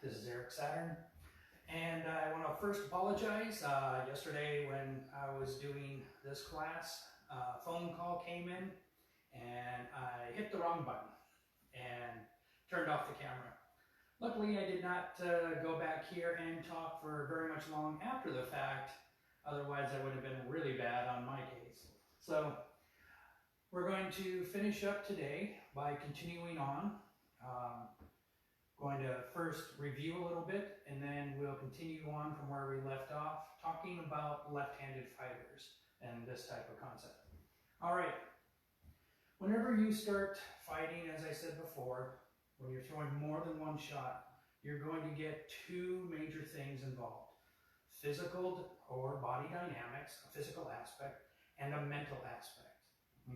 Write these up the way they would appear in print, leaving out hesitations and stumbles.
This is Eric Saturn, and I want to first apologize. Yesterday when I was doing this class, a phone call came in and I hit the wrong button and turned off the camera. Luckily, I did not go back here and talk for very much long after the fact. Otherwise, that would have been really bad on my case. So we're going to finish up today by continuing on. Going to first review a little bit, and then we'll continue on from where we left off, talking about left-handed fighters and this type of concept. All right. Whenever you start fighting, as I said before, when you're throwing more than one shot, you're going to get two major things involved. Physical or body dynamics, a physical aspect, and a mental aspect,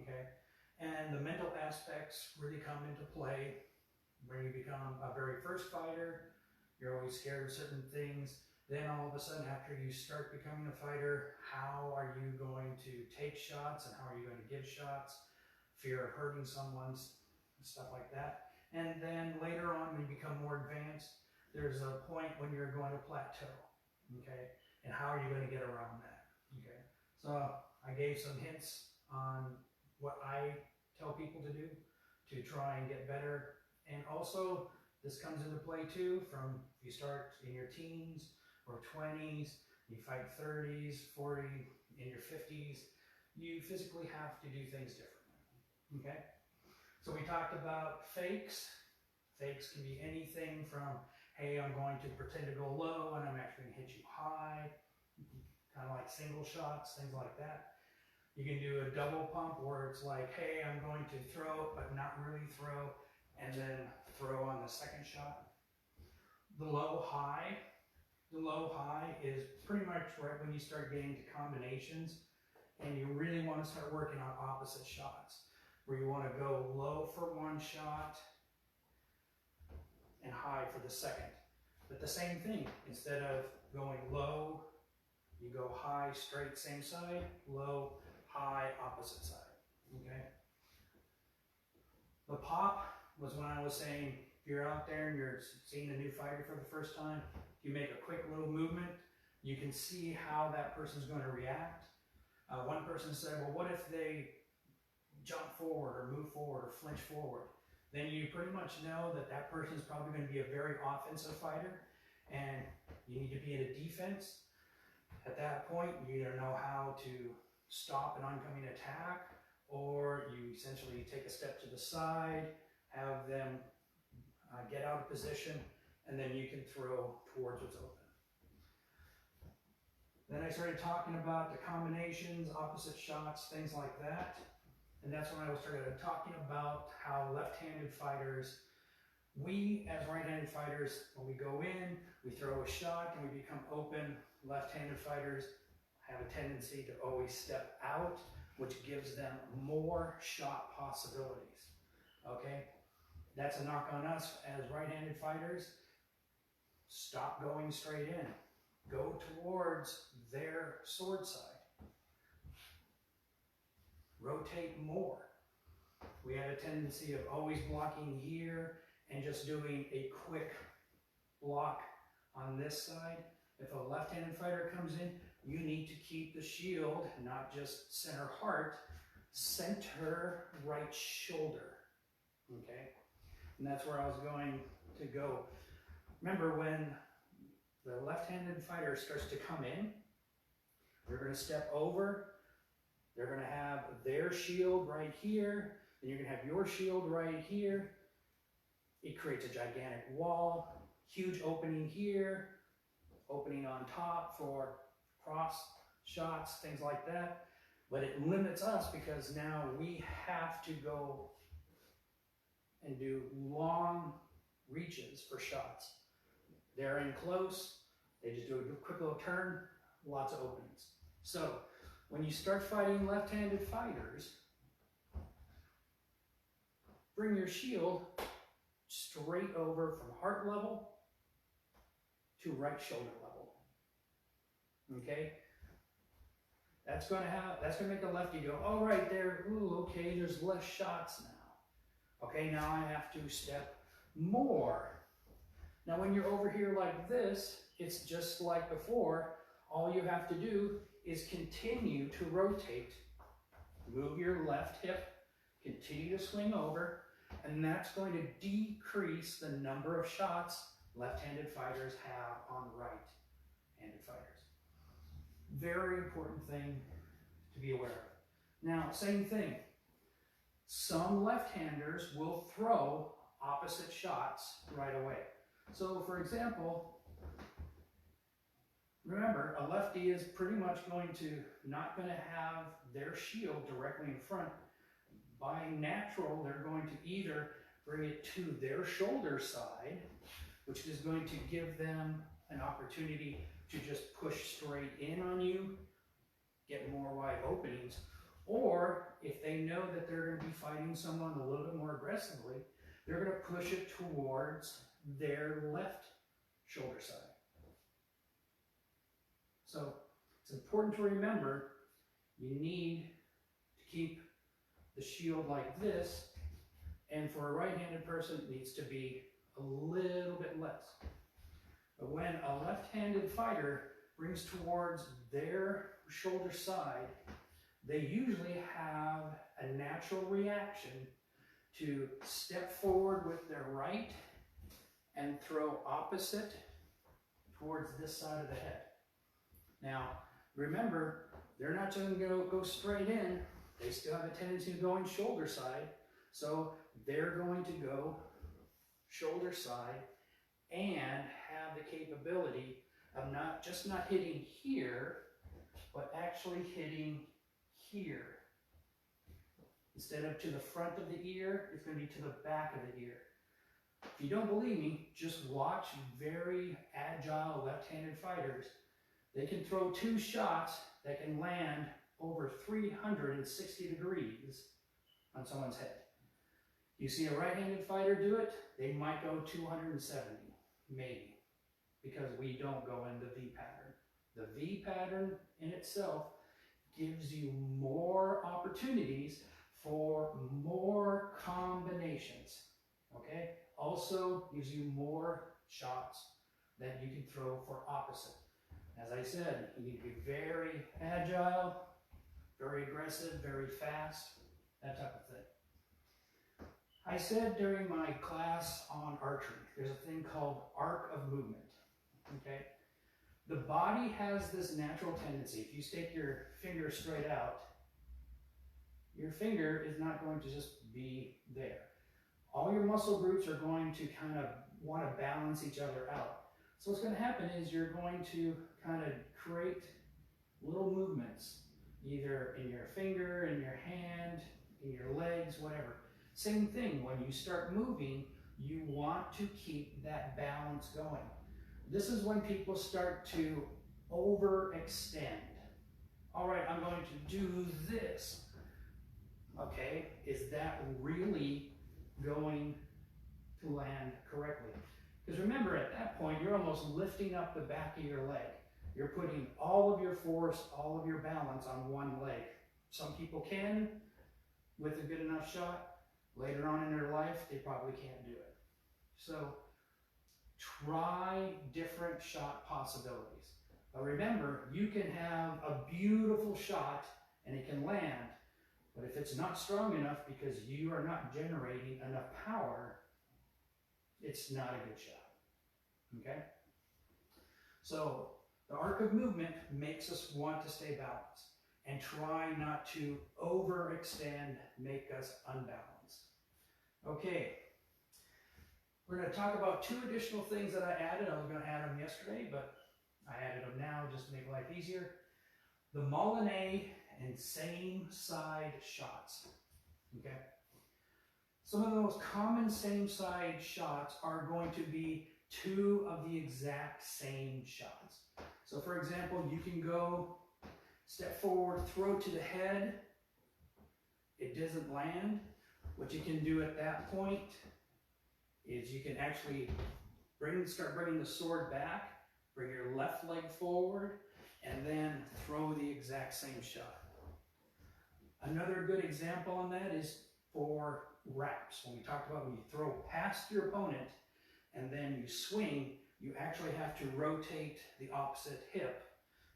okay? And the mental aspects really come into play when you become a very first fighter. You're always scared of certain things. Then all of a sudden, after you start becoming a fighter, how are you going to take shots and how are you going to give shots? Fear of hurting someone, stuff like that. And then later on, when you become more advanced, there's a point when you're going to plateau, okay? And how are you going to get around that, okay? So I gave some hints on what I tell people to do to try and get better. And also, this comes into play too from if you start in your teens or 20s, you fight 30s, 40, in your 50s, you physically have to do things differently, okay? So we talked about fakes. Fakes can be anything from, hey, I'm going to pretend to go low and I'm actually going to hit you high, kind of like single shots, things like that. You can do a double pump where it's like, hey, I'm going to throw but not really throw, and then throw on the second shot. The low high is pretty much right when you start getting to combinations and you really want to start working on opposite shots, where you want to go low for one shot and high for the second. But the same thing, instead of going low, you go high, straight, same side, low, high, opposite side, okay? The pop was when I was saying, if you're out there and you're seeing a new fighter for the first time, you make a quick little movement, you can see how that person's going to react. One person said, well, what if they jump forward or move forward or flinch forward? Then you pretty much know that that person is probably going to be a very offensive fighter, and you need to be in a defense. At that point, you either know how to stop an oncoming attack, or you essentially take a step to the side, have them get out of position, and then you can throw towards what's open. Then I started talking about the combinations, opposite shots, things like that. And that's when I started talking about how left-handed fighters, we as right-handed fighters, when we go in, we throw a shot and we become open. Left-handed fighters have a tendency to always step out, which gives them more shot possibilities, okay? That's a knock on us as right-handed fighters. Stop going straight in. Go towards their sword side. Rotate more. We have a tendency of always blocking here and just doing a quick block on this side. If a left-handed fighter comes in, you need to keep the shield, not just center heart, center right shoulder, okay? And that's where I was going to go. Remember, when the left-handed fighter starts to come in, they're going to step over, they're going to have their shield right here, and you're going to have your shield right here. It creates a gigantic wall, huge opening here, opening on top for cross shots, things like that. But it limits us because now we have to go and do long reaches for shots. They're in close, they just do a quick little turn, lots of openings. So when you start fighting left-handed fighters, bring your shield straight over from heart level to right shoulder level. Okay? That's going to make the lefty go, oh, right there, ooh, okay, there's less shots now. Okay, now I have to step more. Now when you're over here like this, it's just like before. All you have to do is continue to rotate. Move your left hip, continue to swing over, and that's going to decrease the number of shots left-handed fighters have on right-handed fighters. Very important thing to be aware of. Now, same thing. Some left-handers will throw opposite shots right away. So, for example, remember, a lefty is pretty much not going to have their shield directly in front. By natural, they're going to either bring it to their shoulder side, which is going to give them an opportunity to just push straight in on you, get more wide openings, or if they know that they're going to be fighting someone a little bit more aggressively, they're going to push it towards their left shoulder side. So it's important to remember you need to keep the shield like this, and for a right-handed person it needs to be a little bit less. But when a left-handed fighter brings towards their shoulder side, they usually have a natural reaction to step forward with their right and throw opposite towards this side of the head. Now, remember, they're not just going to go straight in. They still have a tendency to go in shoulder side. So they're going to go shoulder side and have the capability of not hitting here, but actually hitting here. Instead of to the front of the ear, it's going to be to the back of the ear. If you don't believe me, just watch very agile left-handed fighters. They can throw two shots that can land over 360 degrees on someone's head. You see a right-handed fighter do it, they might go 270, maybe, because we don't go in the V pattern. The V pattern in itself gives you more opportunities for more combinations, okay? Also gives you more shots that you can throw for opposite. As I said, you need to be very agile, very aggressive, very fast, that type of thing. I said during my class on archery, there's a thing called arc of movement, okay? The body has this natural tendency. If you stick your finger straight out, your finger is not going to just be there. All your muscle groups are going to kind of want to balance each other out. So what's going to happen is you're going to kind of create little movements, either in your finger, in your hand, in your legs, whatever. Same thing, when you start moving, you want to keep that balance going. This is when people start to overextend. All right, I'm going to do this. Okay, is that really going to land correctly? Because remember, at that point, you're almost lifting up the back of your leg. You're putting all of your force, all of your balance on one leg. Some people can, with a good enough shot. Later on in their life, they probably can't do it. So try different shot possibilities. But remember, you can have a beautiful shot and it can land, but if it's not strong enough because you are not generating enough power, it's not a good shot. Okay? So the arc of movement makes us want to stay balanced and try not to overextend, make us unbalanced. Okay, we're going to talk about two additional things that I added. I was going to add them yesterday, but I added them now just to make life easier. The Molinet and same side shots. Okay, some of the most common same side shots are going to be two of the exact same shots. So for example, you can go step forward, throw to the head, it doesn't land. What you can do at that point is you can actually start bringing the sword back, bring your left leg forward, and then throw the exact same shot. Another good example on that is for wraps. When we talked about when you throw past your opponent, and then you swing, you actually have to rotate the opposite hip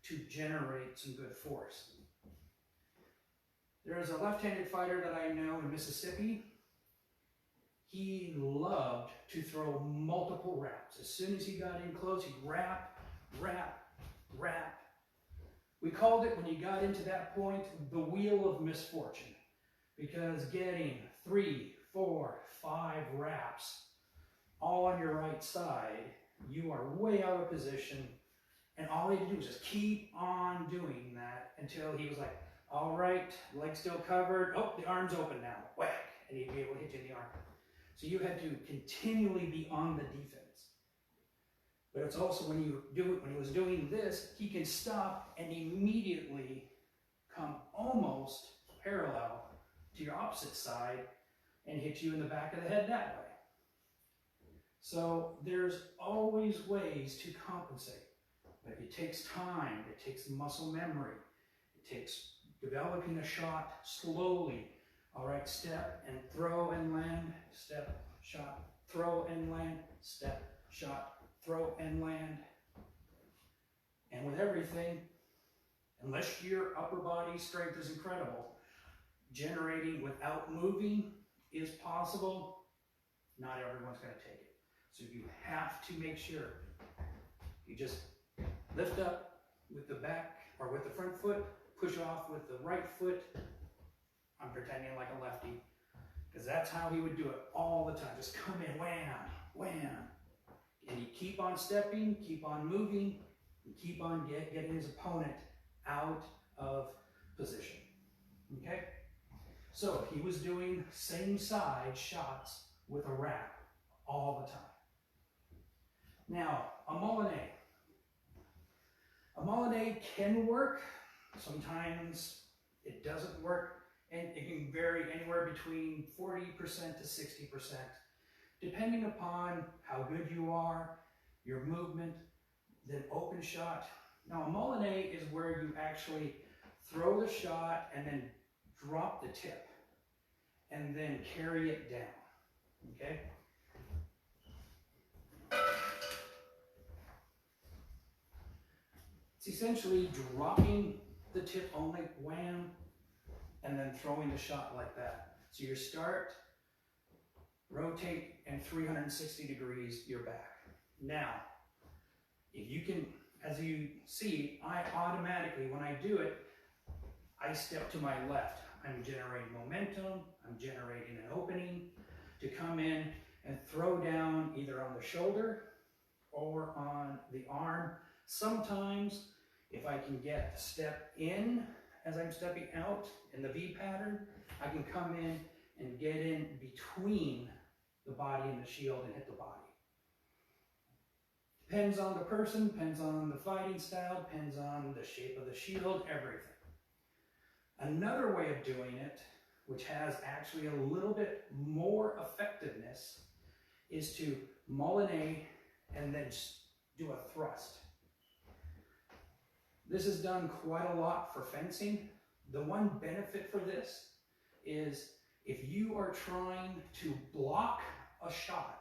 to generate some good force. There is a left-handed fighter that I know in Mississippi. He loved to throw multiple wraps. As soon as he got in close, he'd wrap, wrap, wrap. We called it, when you got into that point, the wheel of misfortune, because getting 3, 4, 5 wraps all on your right side, you are way out of position, and all he had to do was just keep on doing that until he was like, all right, leg still covered, oh, the arm's open now, whack, and he'd be able to hit you in the arm. So you had to continually be on the defense. But it's also when you do it, when he was doing this, he can stop and immediately come almost parallel to your opposite side and hit you in the back of the head that way. So there's always ways to compensate, but it takes time, it takes muscle memory, it takes developing a shot slowly. All right, step and throw and land, step, shot, throw and land, step, shot, throw and land. And with everything, unless your upper body strength is incredible, generating without moving is possible. Not everyone's going to take it. So you have to make sure you just lift up with the back or with the front foot, push off with the right foot. I'm pretending like a lefty, because that's how he would do it all the time. Just come in, wham, wham. And he'd keep on stepping, keep on moving, and keep on getting his opponent out of position. Okay? So he was doing same side shots with a wrap all the time. Now, a Molinet. A Molinet can work. Sometimes it doesn't work, and it can vary anywhere between 40% to 60%, depending upon how good you are, your movement, then open shot. Now, a Molinet is where you actually throw the shot and then drop the tip, and then carry it down, okay? It's essentially dropping the tip only, wham, and then throwing the shot like that. So you start, rotate, and 360 degrees, you're back. Now, if you can, as you see, I automatically, when I do it, I step to my left. I'm generating momentum, I'm generating an opening to come in and throw down either on the shoulder or on the arm. Sometimes, if I can get a step in as I'm stepping out in the V pattern, I can come in and get in between the body and the shield and hit the body. Depends on the person, depends on the fighting style, depends on the shape of the shield, everything. Another way of doing it, which has actually a little bit more effectiveness, is to Molinet and then do a thrust. This is done quite a lot for fencing. The one benefit for this is if you are trying to block a shot.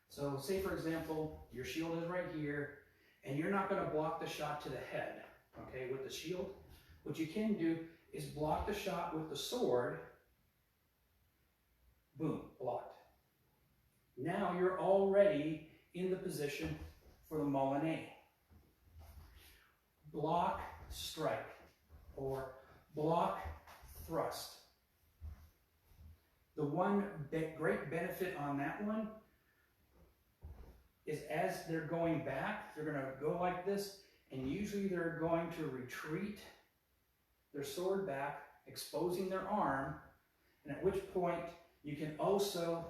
So say for example, your shield is right here, and you're not going to block the shot to the head, okay, with the shield. What you can do is block the shot with the sword. Boom, blocked. Now you're already in the position for the Molinet. Block, strike, or block, thrust. The one great benefit on that one is as they're going back, they're going to go like this, and usually they're going to retreat their sword back, exposing their arm, and at which point you can also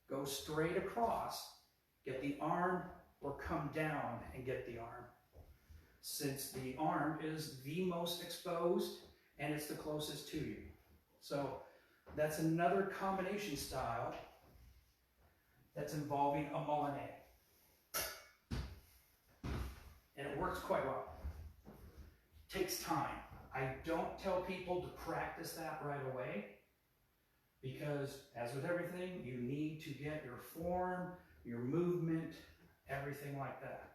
go straight across, get the arm, or come down and get the arm. Since the arm is the most exposed and it's the closest to you. So that's another combination style that's involving a Molinet. And it works quite well. Takes time. I don't tell people to practice that right away. Because as with everything, you need to get your form, your movement, everything like that.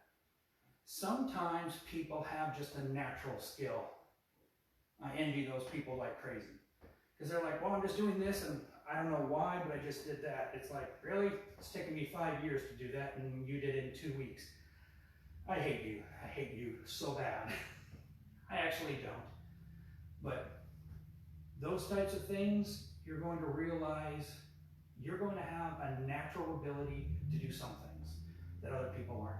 Sometimes people have just a natural skill. I envy those people like crazy. Because they're like, well, I'm just doing this and I don't know why, but I just did that. It's like, really? It's taken me 5 years to do that and you did it in 2 weeks. I hate you. I hate you so bad. I actually don't. But those types of things, you're going to realize you're going to have a natural ability to do some things that other people aren't.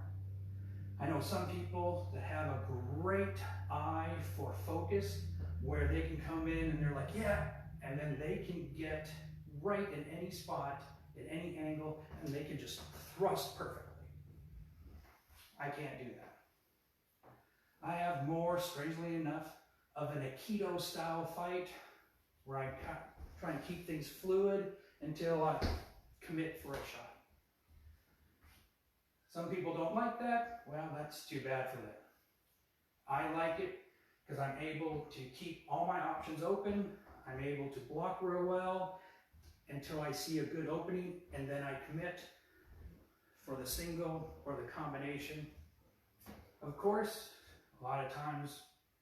I know some people that have a great eye for focus where they can come in and they're like, yeah, and then they can get right in any spot, at any angle, and they can just thrust perfectly. I can't do that. I have more, strangely enough, of an Aikido style fight where I try and keep things fluid until I commit for a shot. Some people don't like that. Well, that's too bad for them. I like it because I'm able to keep all my options open. I'm able to block real well until I see a good opening, and then I commit for the single or the combination. Of course, a lot of times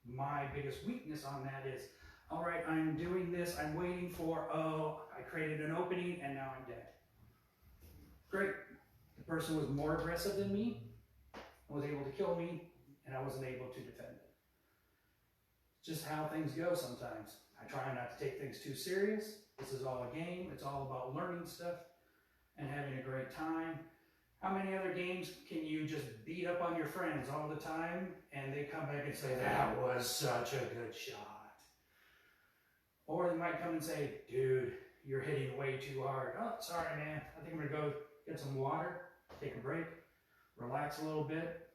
my biggest weakness on that is, all right, I'm doing this, I'm waiting for, oh, I created an opening and now I'm dead. Great. The person was more aggressive than me, was able to kill me, and I wasn't able to defend it. It's just how things go sometimes. I try not to take things too serious. This is all a game. It's all about learning stuff and having a great time. How many other games can you just beat up on your friends all the time and they come back and say, that was such a good shot? Or they might come and say, dude, you're hitting way too hard. Oh, sorry, man. I think I'm going to go get some water, take a break, relax a little bit.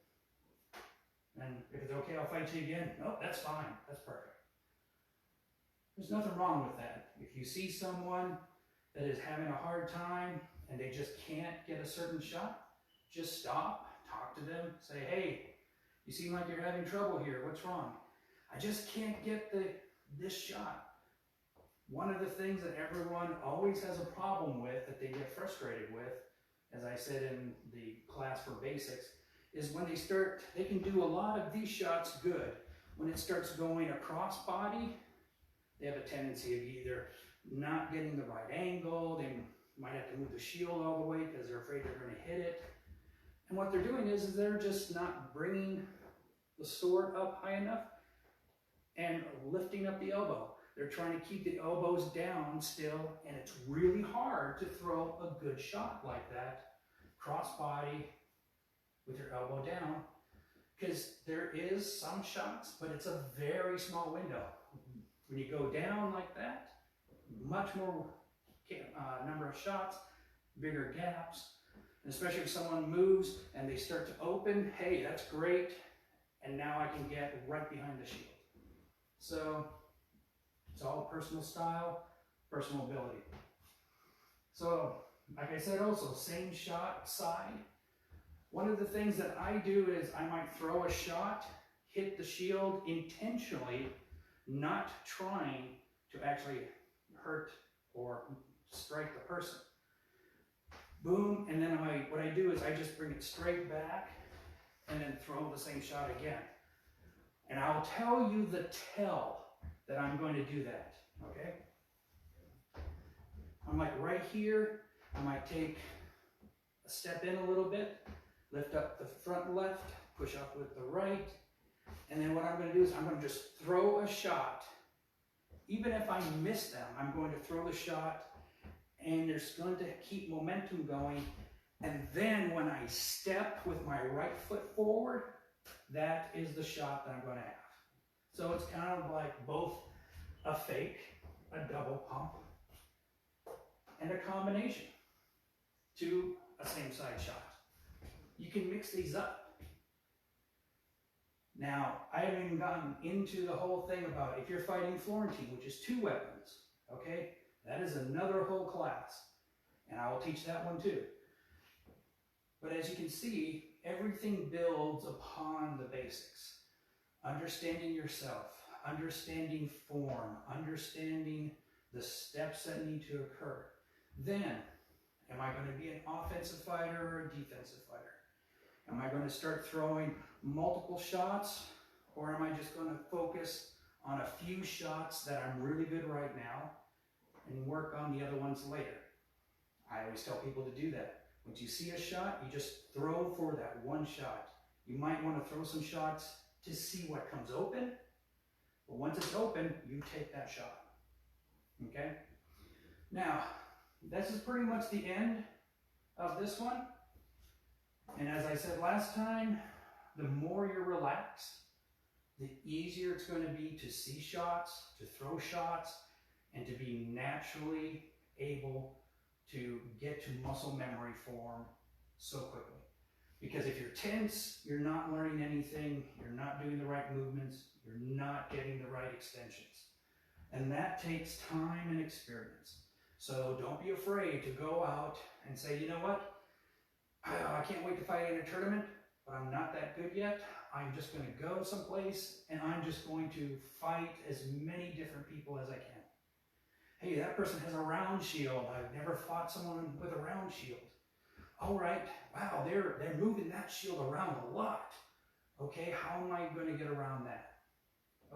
And if it's okay, I'll fight you again. No, that's fine. That's perfect. There's nothing wrong with that. If you see someone that is having a hard time and they just can't get a certain shot, just stop, talk to them, say, hey, you seem like you're having trouble here. What's wrong? I just can't get this shot. One of the things that everyone always has a problem with, that they get frustrated with, as I said in the class for basics, is when they can do a lot of these shots good. When it starts going across body, they have a tendency of either not getting the right angle, they might have to move the shield all the way because they're afraid they're going to hit it. And what they're doing is they're just not bringing the sword up high enough and lifting up the elbow. They're trying to keep the elbows down still, and it's really hard to throw a good shot like that, cross body, with your elbow down, because there is some shots, but it's a very small window. When you go down like that, much more number of shots, bigger gaps, and especially if someone moves and they start to open, hey, that's great, and now I can get right behind the shield. So it's all personal style, personal ability. So, like I said also, same shot side. One of the things that I do is I might throw a shot, hit the shield intentionally, not trying to actually hurt or strike the person. Boom, and then what I do is I just bring it straight back and then throw the same shot again. And I'll tell you the tell that I'm going to do that, okay? I'm like right here, I might take a step in a little bit, lift up the front left, push up with the right, and then what I'm going to do is I'm going to just throw a shot. Even if I miss them, I'm going to throw the shot, and there's going to keep momentum going, and then when I step with my right foot forward, that is the shot that I'm going to have. So it's kind of like both a fake, a double pump, and a combination to a same side shot. You can mix these up. Now, I haven't even gotten into the whole thing about if you're fighting Florentine, which is 2 weapons, okay? That is another whole class, and I will teach that one too. But as you can see, everything builds upon the basics. Understanding yourself, understanding form, understanding the steps that need to occur. Then, am I going to be an offensive fighter or a defensive fighter? Am I going to start throwing multiple shots, or am I just going to focus on a few shots that I'm really good right now and work on the other ones later? I always tell people to do that. Once you see a shot, you just throw for that one shot. You might want to throw some shots to see what comes open, but once it's open, you take that shot. Okay? Now, this is pretty much the end of this one. And as I said last time, the more you're relaxed, the easier it's going to be to see shots, to throw shots, and to be naturally able to get to muscle memory form so quickly. Because if you're tense, you're not learning anything, you're not doing the right movements, you're not getting the right extensions. And that takes time and experience. So don't be afraid to go out and say, you know what, I can't wait to fight in a tournament, but I'm not that good yet. I'm just going to go someplace and I'm just going to fight as many different people as I can. Hey, that person has a round shield. I've never fought someone with a round shield. All right, wow, they're moving that shield around a lot. Okay, how am I going to get around that?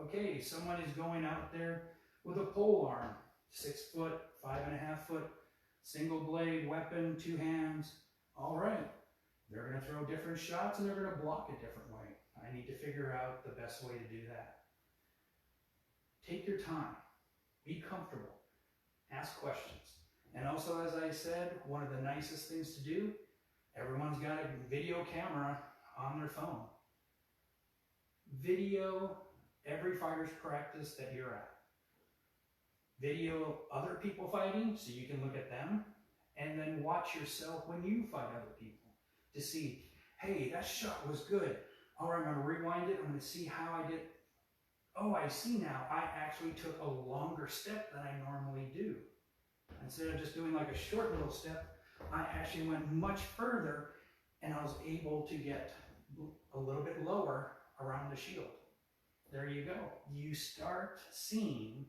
Okay, someone is going out there with a pole arm, 6 foot, 5.5 foot, single blade weapon, 2 hands. All right, they're going to throw different shots and they're going to block a different way. I need to figure out the best way to do that. Take your time, be comfortable, ask questions. And also, as I said, one of the nicest things to do, everyone's got a video camera on their phone. Video every fighter's practice that you're at. Video other people fighting so you can look at them, and then watch yourself when you fight other people to see, hey, that shot was good. All right, I'm going to rewind it. I'm going to see how I did. Oh, I see now. I actually took a longer step than I normally do. Instead of just doing like a short little step, I actually went much further and I was able to get a little bit lower around the shield. There you go. You start seeing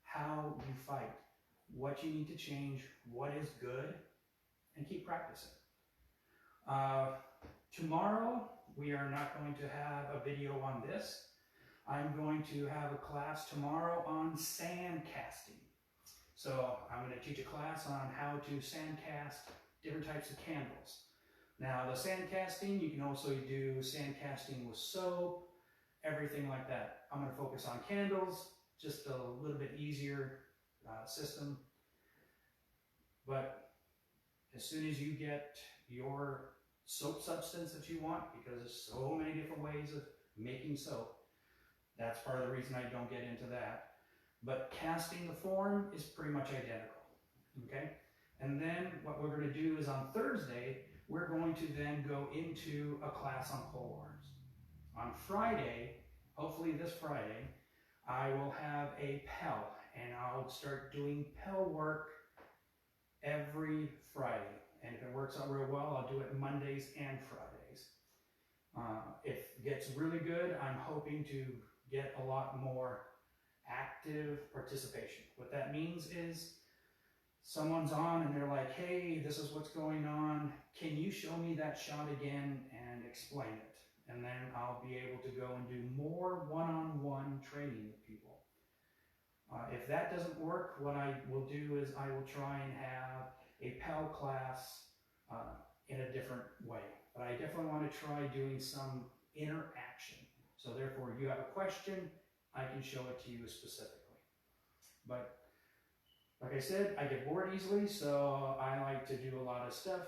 how you fight, what you need to change, what is good, and keep practicing. Tomorrow, we are not going to have a video on this. I'm going to have a class tomorrow on sand casting. So I'm going to teach a class on how to sand cast different types of candles. Now the sand casting, you can also do sand casting with soap, everything like that. I'm going to focus on candles, just a little bit easier system. But as soon as you get your soap substance that you want, because there's so many different ways of making soap, that's part of the reason I don't get into that. But casting the form is pretty much identical, okay? And then what we're going to do is on Thursday, we're going to then go into a class on pole arms. On Friday, hopefully this Friday, I will have a PEL, and I'll start doing PEL work every Friday. And if it works out real well, I'll do it Mondays and Fridays. If it gets really good, I'm hoping to get a lot more active participation. What that means is someone's on and they're like, hey, this is what's going on. Can you show me that shot again and explain it? And then I'll be able to go and do more one-on-one training with people. If that doesn't work, what I will do is I will try and have a PEL class in a different way. But I definitely want to try doing some interaction. So therefore, if you have a question, I can show it to you specifically. But like I said, I get bored easily, so I like to do a lot of stuff.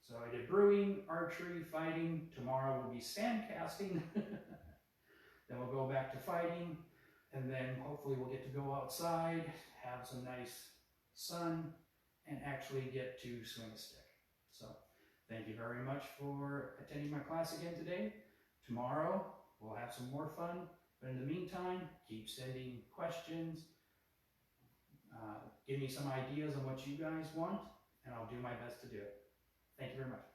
So I did brewing, archery, fighting. Tomorrow will be sand casting. Then we'll go back to fighting. And then hopefully we'll get to go outside, have some nice sun, and actually get to swing a stick. So thank you very much for attending my class again today. Tomorrow we'll have some more fun. But in the meantime, keep sending questions. Give me some ideas on what you guys want, and I'll do my best to do it. Thank you very much.